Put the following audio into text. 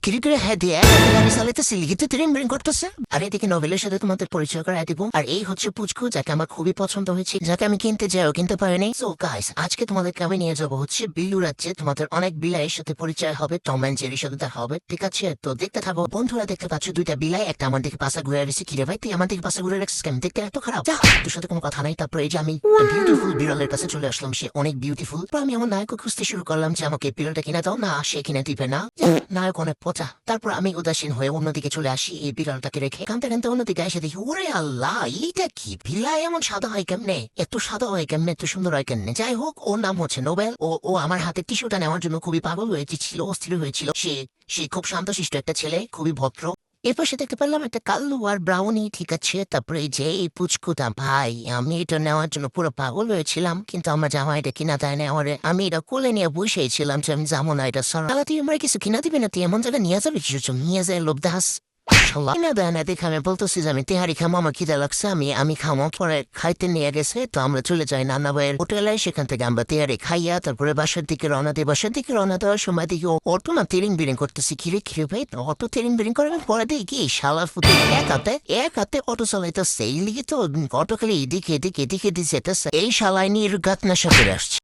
কিরি করে হ্যাঁ দিয়ে গাড়ি চালাইতেছি লিখিতে ট্রেন করতেছে। আর এদিকে নোবেলের সাথে তোমাদের পরিচয় করাই দিব। আর এই হচ্ছে পুচকু, যাকে আমার খুবই পছন্দ হয়েছে, যাকে আমি কিনতে যাইও কিনতে পারিনি। সো গাইস, আজকে তোমাদেরকে আমি নিয়ে যাবো হচ্ছে বিল্লু রাজ্যে। তোমাদের অনেক বিলাইয়ের সাথে পরিচয় হবে, টম অ্যান্ড জেরির সাথে দেখা হবে, ঠিক আছে? তো দেখতে থাকো। বন্ধুরা দেখতে পাচ্ছ দুইটা বিলাই, একটা আমার দিকে পাশা ঘুরে আসছে। কিরে ভাই, তুই আমার দিকে পাশা ঘুরে রাখছিস কেন? দেখতে এত খারাপ। তোর সাথে কোনো কথা নাই। তারপরে এই যে আমি বিউটিফুল বিড়ালের কাছে চলে আসলাম, সে অনেক বিউটিফুল। আমি আমার নায়ককে খুঁজতে শুরু করলাম যে আমাকে বিড়ালটা কিনে দাও। না, সে কিনে দিবে না, নায়ক অনেক পচা। তারপর আমি উদাসীন হয়ে অন্যদিকে চলে আসি এই বিড়ালটাকে রেখে। কানতে কানতে অন্যদিকে এসে দেখি, ওরে আল্লাহ, এইটা কি বিলাই এমন সাদা হয় কেমনে? এত সাদা হয় কেমনে? এত সুন্দর হয় কেমনে? যাই হোক, ওর নাম হচ্ছে নোবেল। ও আমার হাতে টিস্যুটা নেওয়ার জন্য খুবই পাগল হয়েছিল, অস্থির হয়েছিল। সে খুব শান্তশিষ্ট একটা ছেলে, খুবই ভদ্র। এরপর সে দেখতে পেলাম একটা কাল্লু আর ব্রাউনি, ঠিক আছে? তারপরে এই যে এই পুচকুটা, ভাই আমি এটা নেওয়ার জন্য পুরো পাগল হয়েছিলাম, কিন্তু আমার জামা এটা কিনা দেয় না। আমি এটা কোলে নিয়ে বসেছিলাম যে আমি যাবো না, এটা সরা তুই আমার কিছু কিনা দিবি না? তুই এমন জায়গায় নিয়ে যাবি কিছু নিয়ে যায় লোভ দাস কিনা দেয় না দেখে আমি বলতেছি যে আমি তেহারি খামো, আমার খিদে লাগছে, আমি খামো। পরে খাইতে নিয়ে গেছে, তো আমরা চলে যাই নানা ভাইয়ের হোটেলে। সেখান থেকে আমরা তেহারি খাইয়া তারপরে বাসার দিকে রওনা দিই। বাসার দিকে রওনা দেওয়ার সময় দেখি অটো না তেরিং বিরিং করতেছি। খিরে ভাই, অটো তেরিং বিরিং করে পরে দেখি কি শালা ফুটে এক হাতে অটো চালাইতেছে। এই লিগে তো অটো খালি এদিকে দিচ্ছে। এই শালাই নিয়ে গাত নেশা করে আসছে।